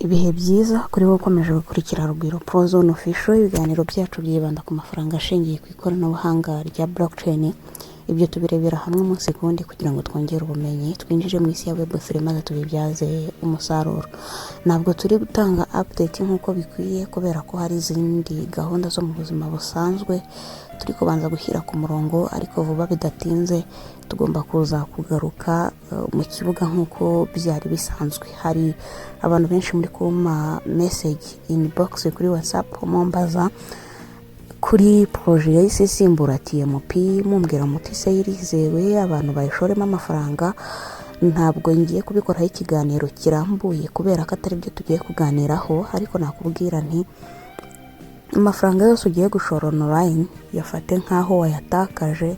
Ibihe byiza kuri wowe ukomeje gukurikira Rugwiro Pro Zone Official. Ibiganiro byacu byibanda ku mafaranga ashingiye ku ikoranabuhanga rya blockchain. Ibyo tubirebera hamwe umunsi ku wundi kugira ngo twongere ubumenyi, twinjire mu isi ya Web3 maze tubibyaze umusaruro. Ntabwo turi gutanga update nk'uko bikwiye kubera ko hari izindi gahunda zo mu buzima busanzwe turi kubanza gushyira ku murongo, ariko vuba bidatinze tugomba kuza kugaruka mu kibuga nk'uko byari bisanzwe. Hari abantu benshi muri kuma message inbox kuri WhatsApp mumbaza kuri projet ya isisimbura TMP, mumbwira muti se yirizewe abantu bayishoremo amafaranga. Ntabwo ngiye kubikoraho ikiganiro kirambuye kubera ko atari byo tugiye kuganiraho, ariko nakubwira nti amafaranga yose ugiye gushora online yafate nkaho wayatakaje,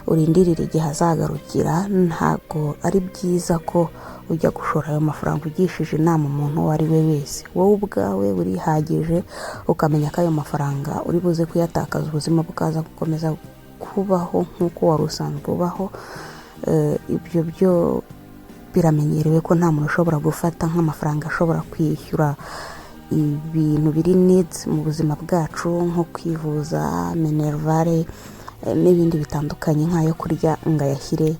urindirira igihe azagarukira. Ntabwo ari byiza ko ujya gushora ayo mafaranga ugishije inama umuntu uwo ari we wese. Wowe ubwawe urihagije ukamenya ko ayo mafaranga uri buze kuyatakaza, ubuzima bukaza gukomeza kubaho nk'uko wari usanzwe ubaho. Ibyo byo biramenyerewe ko nta muntu ushobora gufata nk'amafaranga ashobora kwishyura ibintu biri needs mu buzima bwacu nko kwivuza, minervare n'ibindi bitandukanye nk'ayo kurya ngayashyire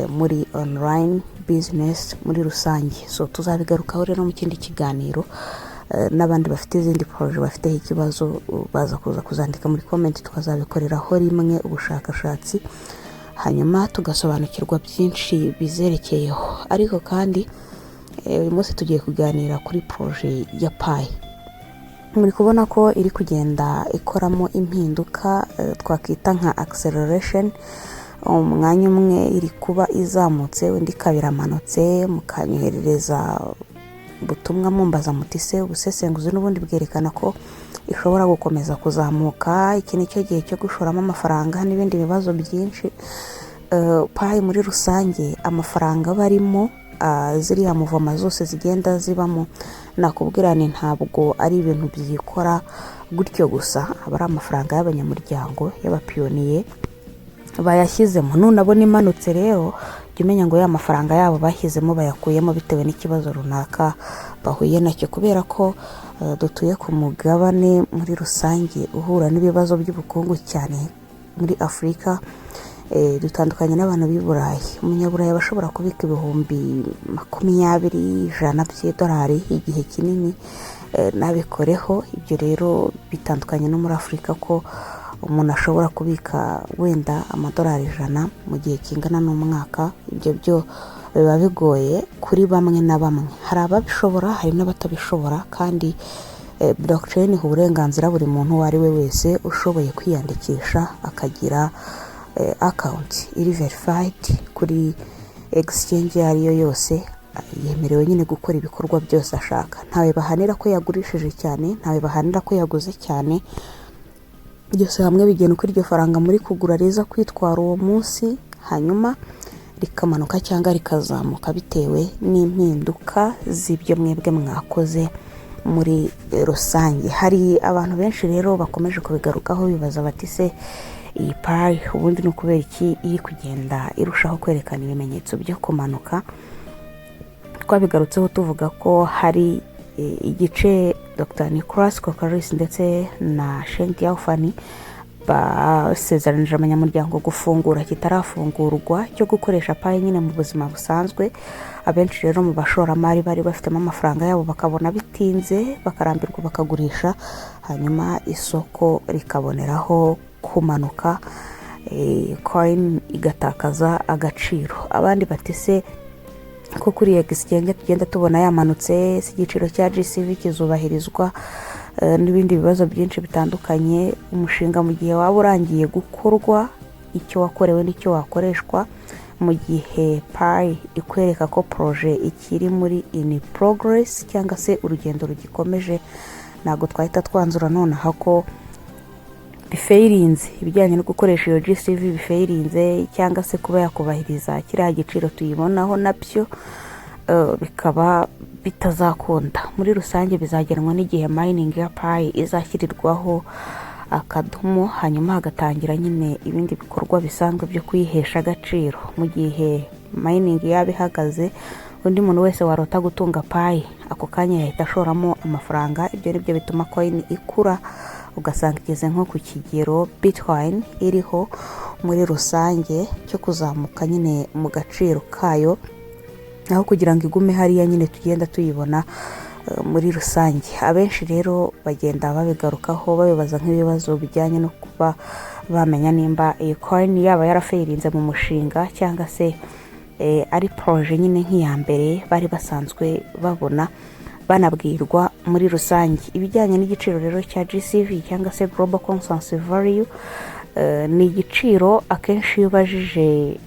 muri online business muri rusange. So tuzabigarukaho rero mu kindi kiganiro. N'abandi bafite izindi projet bafite ikibazo baza kuza kuzandika muri comment, tukazabikoreraho rimwe ubushakashatsi hanyuma tugasobanukirwa byinshi bizerekeyeho. Ariko kandi uyu munsi tugiye kuganira kuri projet ya Pi. Muri kubona ko iri kugenda ikoramo impinduka twakita nka acceleration. Umwanya umwe iri kuba izamutse, undi kabiramanutse, mukanyoherereza ubutumwa mumbaza muti se ubusesenguzi n'ubundi bwerekana ko ishobora gukomeza kuzamuka. Iki ni cyo gihe cyo gushoramo amafaranga n'ibindi bibazo byinshi. Pi muri rusange amafaranga barimo ziriya muvoma zose zigenda zibamo, nakubwira ni ntabwo ari ibintu byikora gutyo gusa, aba ari amafaranga y'abanyamuryango y'abapiyoniye bayashyizemo. Nunabona imanutse rero jya umenya ngo ya mafaranga yabo bashyizemo bayakuyemo bitewe n'ikibazo runaka bahuye nacyo, kubera ko dutuye ku mugabane muri rusange uhura n'ibibazo by'ubukungu cyane muri Afurika. Dutandukanye n'abantu b'i Burayi. Umunyaburayi bashobora kubika ibihumbi 20, 100 by'idolari igihe kinini nabikoreho. Ibyo rero bitandukanye no muri Afurika ko umuntu ashobora kubika wenda amadolari 100 mu gihe kingana n'umwaka. Ibyo byo biba bigoye kuri bamwe na bamwe. Hari ababishobora, hari n'abatabishobora, kandi blockchain iha uburenganzira buri muntu uwo ari we wese ushoboye kwiyandikisha akagira account iri verified kuri exchange ariyo yose. Yemerewe nyine gukora ibikorwa byose ashaka. Ntawe bahanira ko yagurishije cyane, ntawe bahanira ko yaguze cyane. Byose hamwe bigena uko iryo faranga muri kugura riza kwitwara uwo munsi, hanyuma rikamanuka cyangwa rikazamuka bitewe n'impinduka z'ibyo mwebwe mwakoze muri rusange. Hari abantu benshi rero bakomeje kubigarukaho bibaza bati se iyi Pi ubundi no kubera iki iri kugenda irushaho kwerekana ibimenyetso byo kumanuka. Twabigarutseho tuvuga ko hari igice Dr. Nicholas Kokaris ndetse na Sheng Yaofani basezeranije abanyamuryango gufungura kitarafungurwa cyo gukoresha Pi nyine mu buzima busanzwe. Abenshi rero mu bashoramari bari bafitemo amafaranga yabo bakabona bitinze, bakarambirwa bakagurisha, hanyuma isoko rikaboneraho kumanuka, coin igatakaza agaciro. Abandi bati se ko kuri exchange tugenda tubona yamanutse, si igiciro cya GCV kizubahirizwa, n'ibindi bibazo byinshi bitandukanye. Umushinga mu gihe waba urangiye gukorwa, icyo wakorewe n'icyo wakoreshwa, mu gihe Pi ikwereka ko projet ikiri muri in progress cyangwa se urugendo rugikomeje, ntabwo twahita twanzura nonaha ko bifairinze ibijyanye no gukoresha iyo GCV bifairinze, cyangwa se kuba yakubahiriza kiriya giciro tuyibonaho, nabyo bikaba bitazakunda. Muri rusange bizagenwa n'igihe mining ya Pi izashyirirwaho akadomo, hanyuma hagatangira nyine ibindi bikorwa bisanzwe byo kuyihesha agaciro. Mu gihe mining yaba ihagaze, undi muntu wese warota gutunga Pi ako kanya yahita ashoramo amafaranga. Ibyo nibyo bituma coin ikura ugasanga igeze nko ku kigero Bitcoin iriho muri rusange cyo kuzamuka nyine mu gaciro kayo, aho kugira ngo igume hariya nyine tugenda tuyibona muri rusange. Abenshi rero bagenda babigarukaho babibaza nk'ibibazo bijyanye no kuba bamenya nimba iyi coin yaba yarafeirinze mu mushinga cyangwa se ari projet nyine nk'iya mbere bari basanzwe babona banabwirwa muri rusange. Ibijyanye n'igiciro rero cya GCV cyangwa se Global Consensus Value ni igiciro akenshi iyo ubajije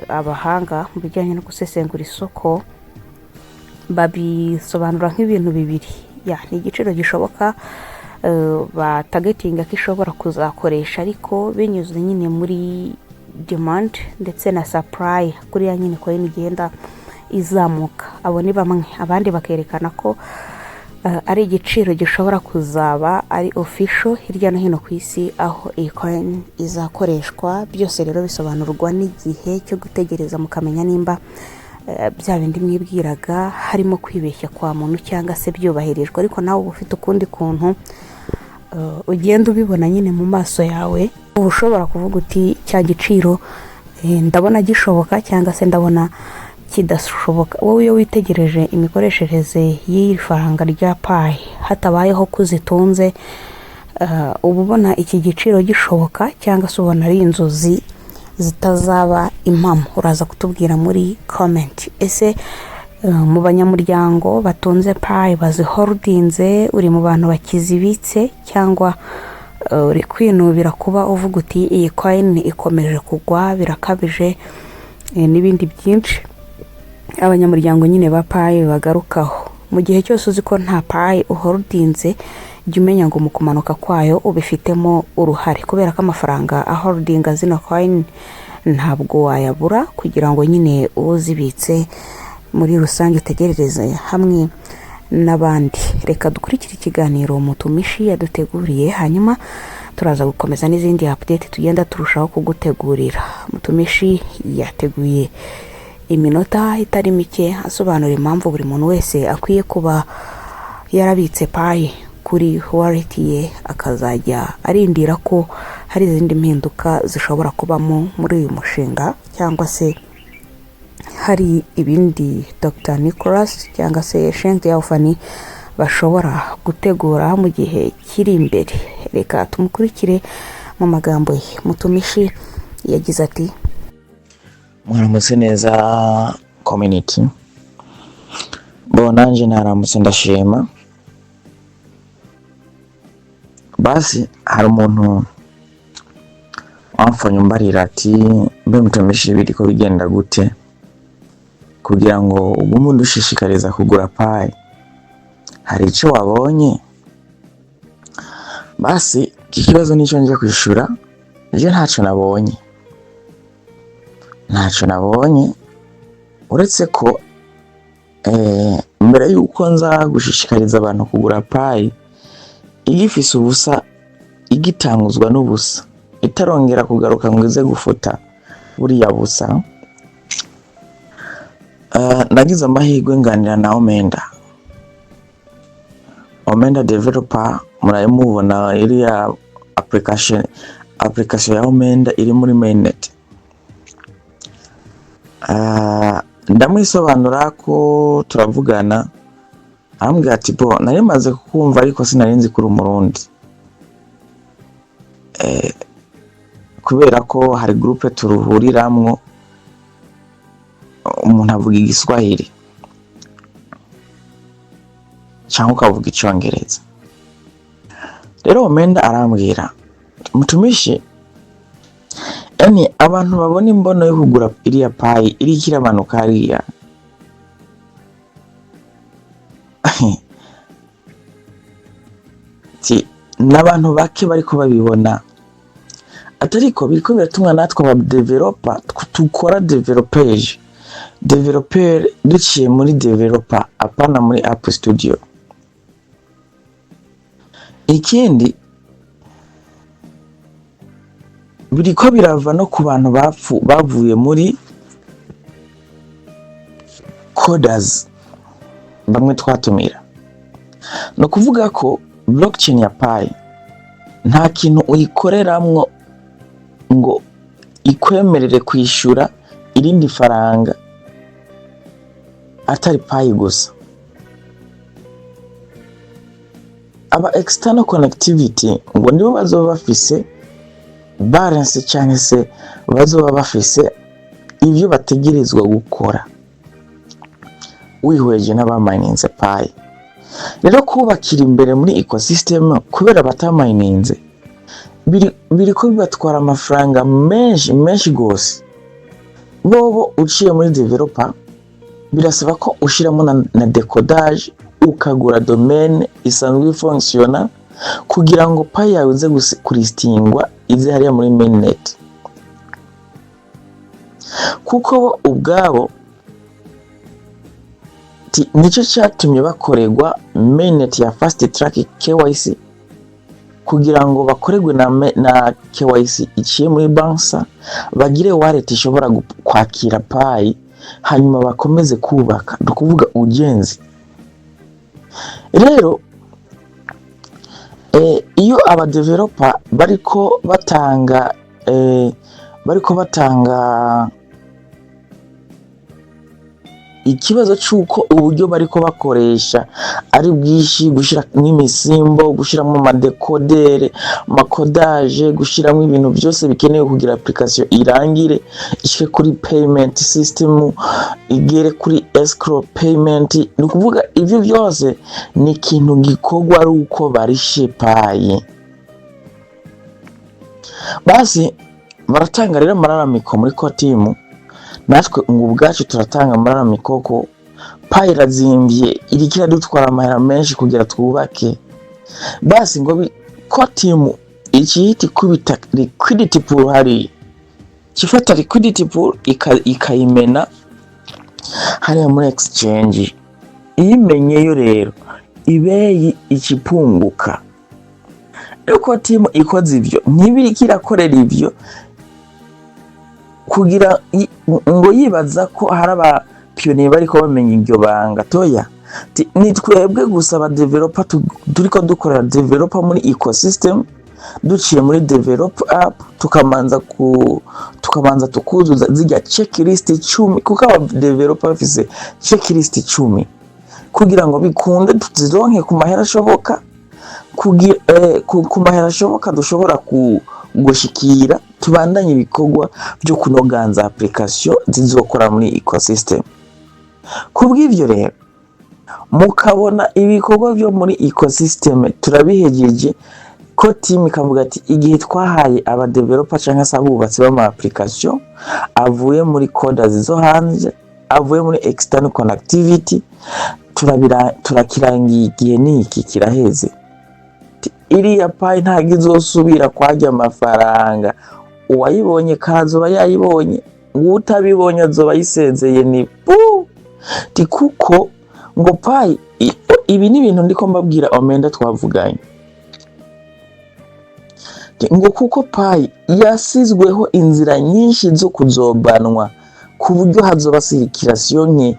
abahanga mu bijyanye no gusesengura isoko babisobanura nk'ibintu bibiri. Ni igiciro gishoboka batagatinga ko ishobora kuzakoresha ariko binyuze nyine muri demand ndetse na supply kuriya nyine coin igenda izamuka. Abo ni bamwe, abandi bakerekana ko ari igiciro gishobora kuzaba ari official hirya no hino ku isi aho iyi coin izakoreshwa. Byose rero bisobanurwa n'igihe cyo gutegereza mukamenya nimba bya bindi mwibwiraga harimo kwibeshya kwa muntu cyangwa se byubahirijwe. Ariko nawe ufite ukundi kuntu ugenda ubibona nyine mu maso yawe, uba ushobora kuvuga uti cya giciro ndabona gishoboka cyangwa se ndabona kidashoboka. Wowe iyo witegereje imikoreshereze y'iri faranga rya Pi hatabayeho kuzitunze uba ubona iki giciro gishoboka cyangwa se ubona ari inzozi zitazaba impamo? Uraza kutubwira muri comment. Ese mu banyamuryango batunze Pi baziholdinze uri mu bantu bakizibitse cyangwa uri kwinubira kuba uvuga uti iyi coin ikomeje kugwa birakabije n'ibindi byinshi abanyamuryango nyine ba Pi bagarukaho? Mu gihe cyose uzi ko nta Pi uholdinze jya umenya ngo mu kumanuka kwayo ubifitemo uruhare, kubera ko amafaranga aholdinga zino coin ntabwo wayabura kugira ngo nyine uzibitse muri rusange utegerereze hamwe n'abandi. Reka dukurikire ikiganiro Mutumishi yaduteguriye, hanyuma turaza gukomeza n'izindi update tugenda turushaho kugutegurira. Mutumishi yateguye iminota itari mike asobanura impamvu buri muntu wese akwiye kuba yarabitse Pi kuri wallet ye akazajya arindira ko hari izindi mpinduka zishobora kubamo muri uyu mushinga, cyangwa se hari ibindi Dr. Nicholas cyangwa se Sheng Yaofani bashobora gutegura mu gihe kiri imbere. Reka tumukurikire mu magambo ye. Mutumishi yagize ati: mwaramutse neza community, nanje naramutse ndashima. Basi hari umuntu wamfanye umbarira ati mbe Mutumishi biriko bigenda gute kugira ngo umuntu ushishikariza kugura Pi, hari icyo wabonye? Basi iki kibazo nicyo nje kwishura. Je ntacyo nabonye uretse ko mbere yuko nza gushishikariza abantu kugura Pi igifise ubusa, igitanguzwa n'ubusa, itarongera kugaruka ngo ize gufuta buriya busa, nagize amahirwe nganira na Omenda developer. Murayimubona iriya application ya Omenda iri muri mainnet. Ndamwisobanura ko turavugana, arambwira ati nari maze kukumva ariko sinarinzi kuri umurundi, kubera ko hari groupe turuhuriramwo umuntu avuga igiswahili cyangwa ukavuga icyongereza. Rero Omenda arambwira, Mutumishi, abantu babona imbono yo kugura iriya Pi iri kiramanuka hariya n'abantu bake bariko babibona, atariko biriko biratumwa natwe aba developer tukora developer duciye muri developer apana muri App Studio. Ikindi biriko birava no ku bantu bavuye muri coders bamwe twatumira. No kuvuga ko blockchain ya Pi nta kintu uyikoreramwo ngo ikwemerere kwishura irindi faranga atari Pi gusa. Aba external connectivity ngo nibo bazoba bafise balance cyane se bazoba bafise ivyo bategerezwa gukora wihweje n'abamininze Pi. Rero kubakira imbere muri ecosystem kubera batamininze biriko bibatwara amafaranga menshi gose. Bobo uciye muri developer birasaba ko ushiramo na decodage ukagura domaine isanzwe ifunctiona kugira ngo Pi yawe uze kulistingwa ize hariya muri mainnet, kuko bo ubwabo nico cyatumye bakorerwa mainnet ya fast track KYC kugira ngo bakorerwe na KYC iciye muri Banxa, bagire wallet ishobora kwakira Pi hanyuma bakomeze kubaka, dukuvuga ujenzi. Rero iyo aba developer bariko batanga ikibazo cyuko uburyo bariko bakoresha ari bwishi, gushira n'imisimbo, gushiramo amadekodere, makodage, gushiramo ibintu byose bikenewe kugira application irangire ishike kuri payment system, igere kuri escrow payment. Ni kuvuga ivyo byose ni ikintu gikorwa ari uko barishe Pi. Basi baratanga rero amararamiko muri Kotimu, natwe ngo ubwacu turatanga amararamiko ko Pi irazimbye irikira dutwara amahera menshi kugira twubake. Basi ngo Kotimu ikihiti kubita liquidity pool, hari kifata liquidity pool ikayimena hariya muri exchange. Imenyeyo rero ibeyi ikipunguka. Kotimu ikoze ivyo ntibirikira korera ivyo kugira ngo yibaza ko hari aba pionnier bariko bamenye iryo banga. Toya ni twebwe gusa aba developer turiko dukorera developer muri ecosystem, duciye muri develop app tukamanza tukuzuza zijya checklist 10, kuko aba developer bafise checklist 10 kugira ngo bikunde tuzironke ku mahera ashoboka, ku mahera ashoboka dushobora gushikira tubandanye ibikorwa byo kunoganza application zizokora muri ecosystem. Kubw'ivyo rero mukabona ibikorwa byo muri ecosystem turabihejeje, ko team ikavuga ati igihe twahaye aba developer canke abubatsi b'ama application avuye muri coders zo hanze, avuye muri external connectivity, turakirangiye igihe niki kiraheze. Iriya Pi ntago izosubira kwajya amafaranga, uwayibonye kazoba yayibonye, utabibonye azoba yisezeye ni kuko ngo Pi ibi ni ibintu ndiko mbabwira Omenda twavuganye ngo kuko Pi yasizweho inzira nyinshi zo kuzobanwa ku buryo hazoba circulation nke.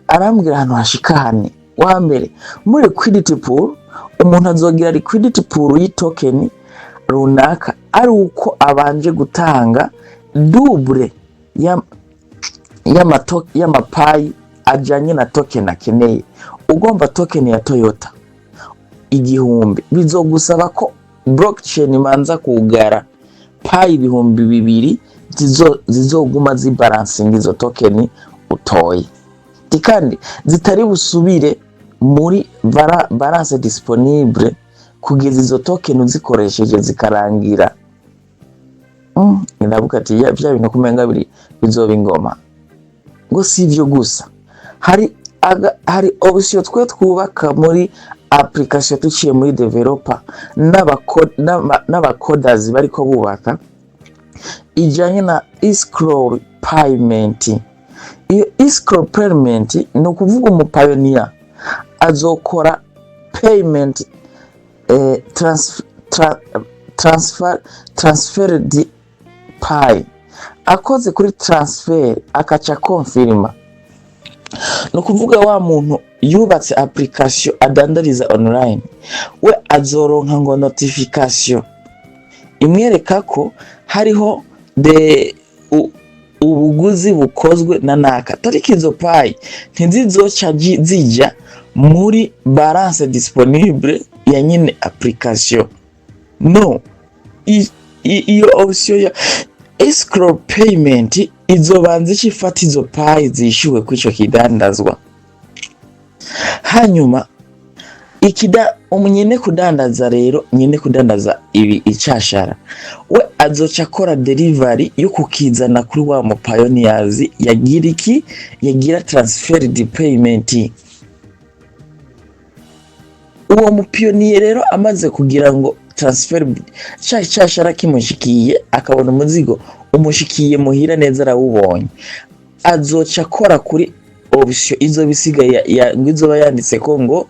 Arambwira ahantu hashikane. Wa mbere muri liquidity pool umuntu azogira liquidity pool y'itoken runaka ari uko abanje gutanga double y'amapayi ajanye na token akeneye. Ugomba token ya Toyota 1000 bizogusaba ko blockchain imanza kugara Pi 2000 zizoguma zibalancing izo token utoye, kandi zitari busubire muri balance disponible kugeza izo token uzikoresheje zikarangira. Ndavuga ati bya bintu kumenga biri bizoba ingoma. Ngo sivyo gusa, hari option twe twubaka muri application tuciye muri developer n'abacoders bariko bubaka ijanye na escrow payment. Iyo escrow payment no kuvuga umupioneer azokora payment transfer di Pi, akoze kuri transfer akaca confirma no kuvuga wa muntu yubatse application adandariza online we azoronka ngo notification imwereka ko hariho ubuguzi bukozwe na naka, tariki izo payi ntizizoca zija muri balance disponible ya nyine application. No, iyo option ya escrow payment izobanza ifata izo payi zishyuwe kuri ico kidandazwa, hanyuma umunyene kudandaza rero nyene kudandaza ibi icashara we azoca akora delivery yo kukizana kuri wa mu pioneers yagira transferred payment. Uwo mu pioneer rero amaze kugira ngo transfer cashara kimushikiye akabona umuzigo umushikiye muhira neza arawubonye, azoca akora kuri option izo bisigaye ngizoba yanditse ko ngo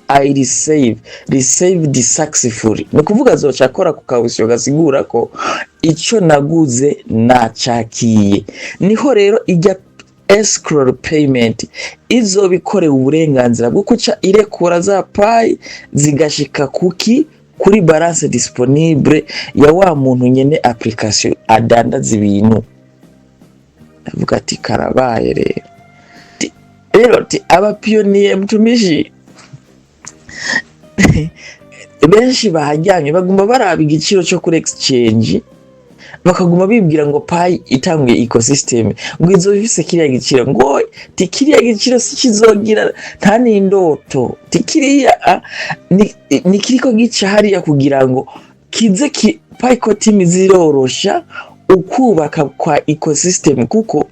I received successfully, ni kuvuga azoca akora ku kabusyo gasigura ko ico naguze nacakiye. Niho rero ijya escrow payment izo bikorewe uburenganzira bwo kuca irekura za payi zigashika kuri balance disponible ya wa muntu nyene application adandaza ibintu. Avuga ati karabaye rero abapiyoniye mtumishi benshi bahajyanye baguma baraba igiciro cyo kuri exchange, bakaguma bibwira ngo payi itanguye ecosystem ngo izo bifise kiriya giciro, ngo kiriya giciro si kizogira nta n'indoto, kiriya ni kiriko gica hariya kugira ngo kize payi ko team zirorosha ukubaka kwa ecosystem, kuko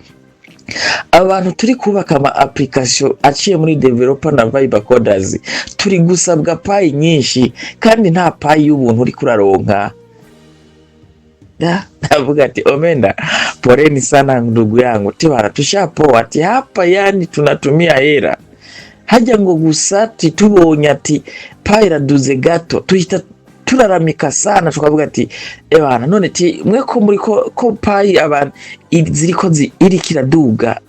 abantu turi kubaka ama application aciye muri developer na Viber coders turi gusabwa payi nyinshi kandi nta payi y'ubuntu uri kuraronka. Navuga ati omenda poreni sana ndugu yangu, tibara tushapoa ati hapa yani tunatumia hera haja ngo gusa titubonye ati payi raduze gato tuhita turaramika sana, tukavuga ati ebana none mweko muri ko payi abantu ziriko irikira duga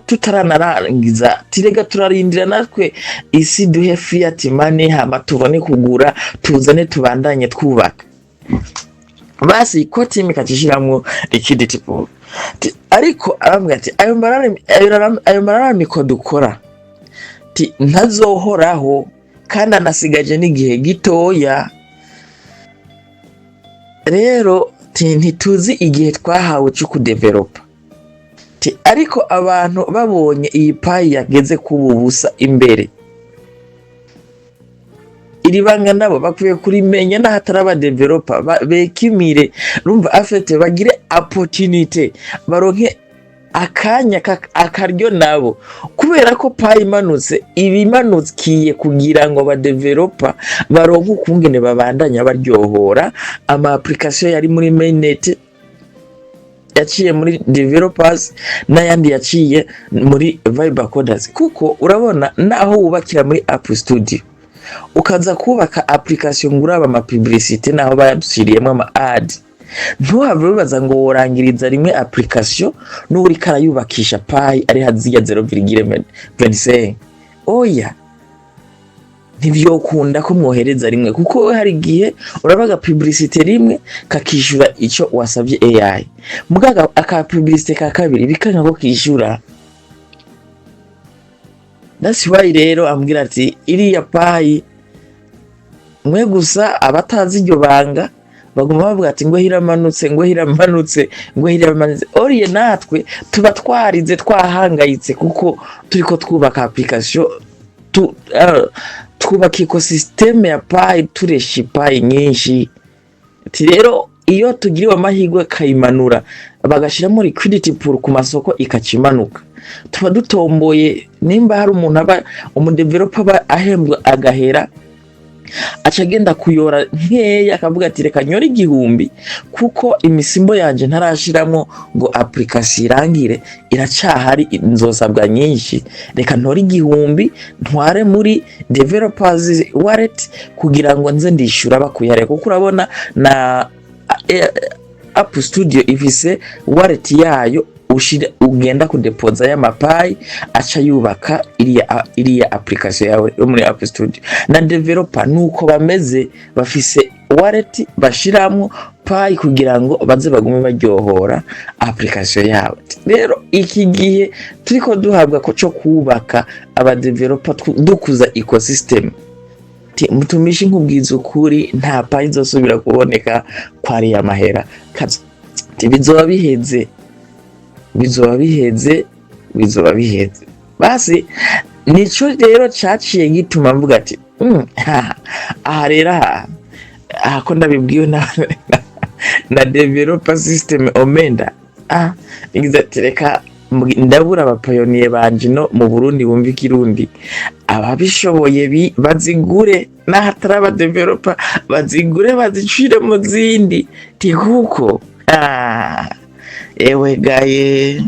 tutaranarangiza tirega turarindira natwe isi duhe fiat money hama tubone kugura tuzane tubandanye twubaka. Basi ko team ikachishiramwo liquidity pool, ariko aravuga ati ayo mararamiko dukora ntazohoraho kandi anasigaje n'igihe gitoya. Rero ntituzi igihe twahawe cyo kudevelopa, ariko abantu babonye iyi payi yageze kububusa imbere iri banga nabo bakwiye kurimenya n'ahataraba developer bekimire rumva afete bagire opportunity baronke akanya akaryo nabo, kubera ko payi imanutse ibimanukiye kugira ngo ba developer baronke ukungene babandanya baryohora ama application yari muri mainnet yaciye muri developers n'ayandi yaciye muri Viber coders. Kuko urabona naho wubakira muri App Studio ukaza kubaka application nguraba ama publicity naho bayabusiriyemo ama ad, ntuhave bibaza ngo worangiriza rimwe application n'uri karayubakisha payi ari haziya 0,25. Oya, ntibyokunda ko mwohereza rimwe, kuko hari gihe urabaga publicity rimwe kakishura ico wasabye AI, mugaga aka publicity ka kabiri bikanga ko kishura. That's why rero ambwira ati iriya payi mwe gusa abatazi iryo banga baguma bavuga ati ngo hiramanutse ngo hiramanutse ngo hiramanutse. Oriye natwe tuba twarize twahangayitse kuko turiko twubaka application twubaka ecosystem ya payi tureshi payi nyinshi. Ati rero iyo tugiriwe amahirwe kayimanura bagashiramo liquidity pool ku masoko ikacimanuka, tuba dutomboye. Nimba hari umuntu aba umudeveloper ahembwa agahera acagenda kuyora nkeya akavuga ati reka nyore 1000 kuko imisimbo yanje ntarashiramo ngo application irangire iracahari nzosabwa nyinshi, reka ntore 1000 ntware muri developers wallet kugira ngo nze ndishura bakuyare. Kuko urabona na App Studio ifise wallet yayo ugenda kudepoza y'amapayi aca yubaka iriya application yawe yo muri App Studio. Na developer nuko bameze, bafise wallet bashiramwo payi kugira ngo baze bagume baryohora application yawe. Rero iki gihe turiko duhabwa ko cyo kubaka aba developer dukuza ecosystem, mutumishi nkubwiza ukuri nta payi zosubira kuboneka kwari ya mahera kazi bizoba biheze. Basi nico rero caciye gituma mvuga ati aha rero aha ko ndabibwiwe na developer system Omenda ngize ati reka ndabura abapayoniye banje no mu Burundi bumva ikirundi, ababishoboye bazigure, n'ahatari aba developer bazigure bazicire mu zindi kuko ewe gaye.